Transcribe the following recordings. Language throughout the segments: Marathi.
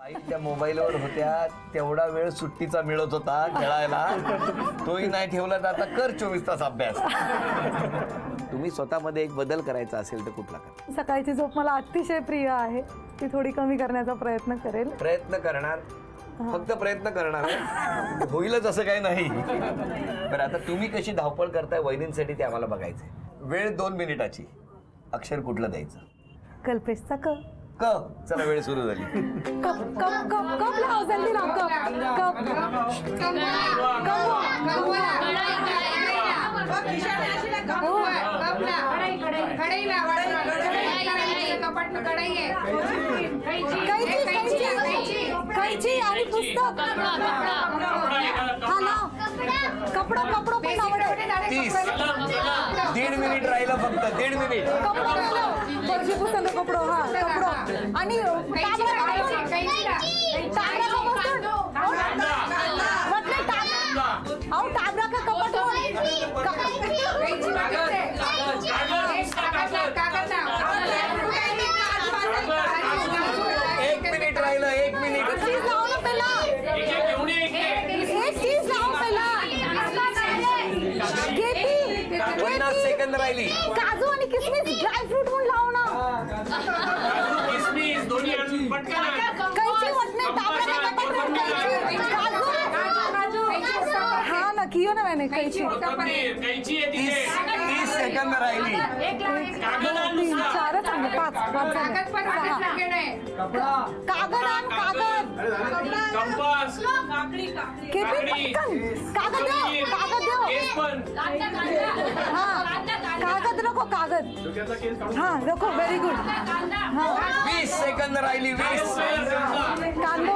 त्या मोबाईलवर होत्या तेवढा वेळ सुट्टीचा मिळत होता खेळायला, तोही नाही ठेवला तर आता कर 24 तास अभ्यास. तुम्ही स्वतःमध्ये एक बदल करायचा असेल तर कुठला करा? सकाळची झोप मला अतिशय प्रिय आहे, ती थोडी कमी करण्याचा प्रयत्न करेल. प्रयत्न करणार, फक्त प्रयत्न करणार, होईलच असं काही नाही. बरं, आता तुम्ही कशी धावपळ करताय वहिनींसाठी ते आम्हाला बघायचंय. वेळ 2 मिनिटाची. अक्षर कुठलं द्यायचं? कल्पेशचा क. क. चला, वेळ सुरू झाली. कप कप कप कप लाव, जल्दी लाव. कप कप कैची आणि पुस्तक. हा लाव. कपडा कपडा पण आवड. 30. 1.5 मिनिट राहिलं फक्त. 1.5 मिनिट. कपडा लाव. पुस्तक कपडो. हा कपडो आणि टाबरा का कपट. 1 मिनिट राहिलं. 1 मिनिट. चीज लाव ना पहिला. एक चीज लाव पहिला. 50 सेकंद राहिली. काजू आणि किसमिस ड्राय फ्रूट म्हणून लाव ना. किसमिस दोन्ही आणून पटकन. कैची वटणे टाबरा का कपट. काजू. हाँ ना कियो ना मैंने कैची. कैची आहे तिथे. 30 सेकंद राहिली. 4 चांगले 5 कागद आण. कागद. कंपास. कागद दो. कागद दो. हाँ कागद रखो. कागद. हाँ रखो. Very good. हाँ 20 सेकंद राहिली. 20. कांदो.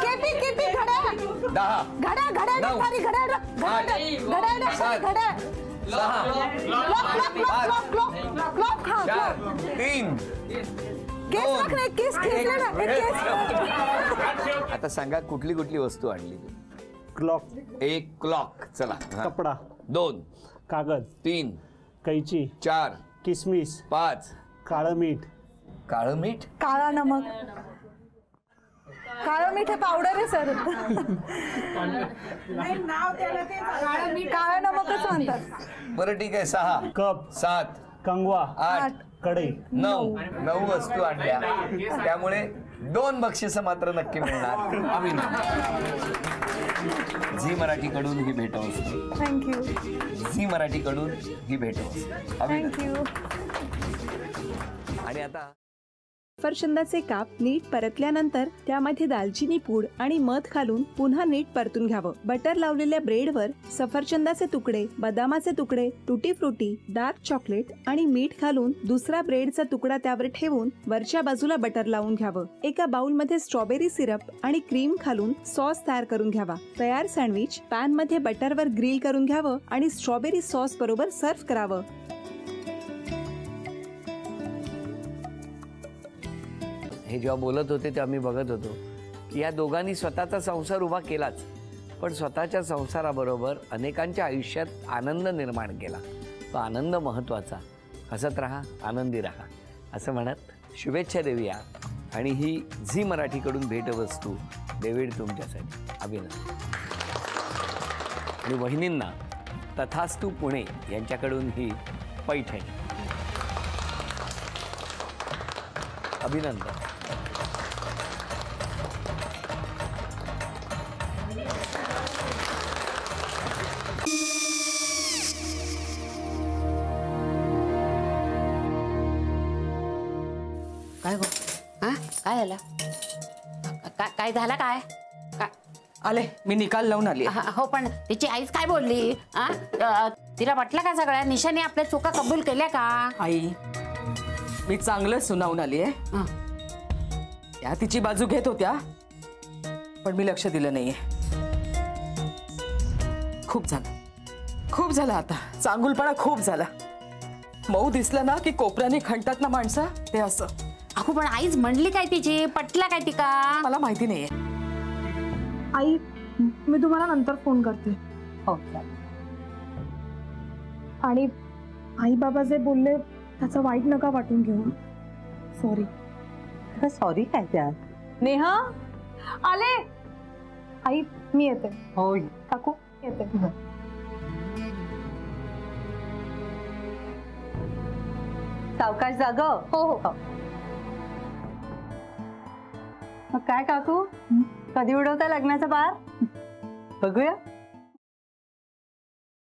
केपी केपी घड्या. 10. घड्या घड्या सारी घड्या. घड्या 6. Clock clock clock. हाँ 4. 3. केस रखणे. केस खेचले ना. एक केस. आता सांगा कुठली कुठली वस्तू आणली? क्लॉक. 1 क्लॉक. चला. कपडा. 2. कागद. 3. कैची. 4. किसमिस. 5. काळं मीठ. काळं मीठ. काळा नमक. काळं मीठ हे पावडर आहे सर. काळा नमकच म्हणतात. बरं ठीक आहे. 6. कप. 7. कंगवा. 8. कढई. 9 वस्तू आणल्या, त्यामुळे 2 बक्षिस मात्र नक्की मिळणार. अभिनंदन. झी मराठीकडून ही भेटवस्तू. थँक्यू. झी मराठीकडून ही भेटवस्तू. अभिनंदन. थँक्यू. आणि आता सफरचंदाचे काप नीट परतल्यानंतर त्यामध्ये दालचिनी पूड आणि मध घालून पुन्हा नीट परतून घ्यावं. बटर लावलेल्या ब्रेडवर सफरचंदाचे तुकडे, बदामाचे तुकडे, टुटी फ्रुटी, डार्क चॉकलेट आणि मीठ घालून दुसरा ब्रेडचा तुकडा त्यावर ठेवून वरच्या बाजूला बटर लावून घ्यावं. एका बाउलमध्ये स्ट्रॉबेरी सिरप आणि क्रीम घालून सॉस तयार करून घ्यावा. तयार सँडविच पॅन मध्ये बटरवर ग्रिल करून घ्यावं आणि स्ट्रॉबेरी सॉस बरोबर सर्व्ह करावं. हे जेव्हा बोलत होते तेव्हा मी बघत होतो की या दोघांनी स्वतःचा संसार उभा केलाच, पण स्वतःच्या संसाराबरोबर अनेकांच्या आयुष्यात आनंद निर्माण केला. तो आनंद महत्त्वाचा. हसत राहा, आनंदी राहा असं म्हणत शुभेच्छा देऊया. आणि ही झी मराठीकडून भेटवस्तू डेव्हिड तुमच्यासाठी. अभिनंदन. आणि वहिनींना तथास्तू पुणे यांच्याकडून ही पैठणी. अभिनंदन. काय गो? हा काय झालं? काय झालं? काय आले मी निकाल लावून आली. हो पण तिची आईच काय बोलली? तिला वाटलं का सगळ्या निशाने आपल्या चुका कबूल केल्या का? आई मी चांगलं सुनावून आली आहे. त्या तिची बाजू घेत होत्या पण मी लक्ष दिलं नाहीये. खूप झालं आता. चांगुलपणा खूप झाला. मऊ दिसलं ना की कोपऱ्याने खणतात ना माणसं, ते असं. अगो पण आईच म्हणली काय तिची? पटला काय तिका? मला माहिती नाहीये. आई मी तुम्हाला नंतर फोन करते. हो. आणि आई बाबा जे बोलले त्याचं वाईट नका वाटून घेऊ. सॉरी. सॉरी काय त्यात नेहा आले आई मी येते हो काकू येते सावकाश जाग हो हो मग काय काकू कधी उडवता लग्नाचा बार बघूया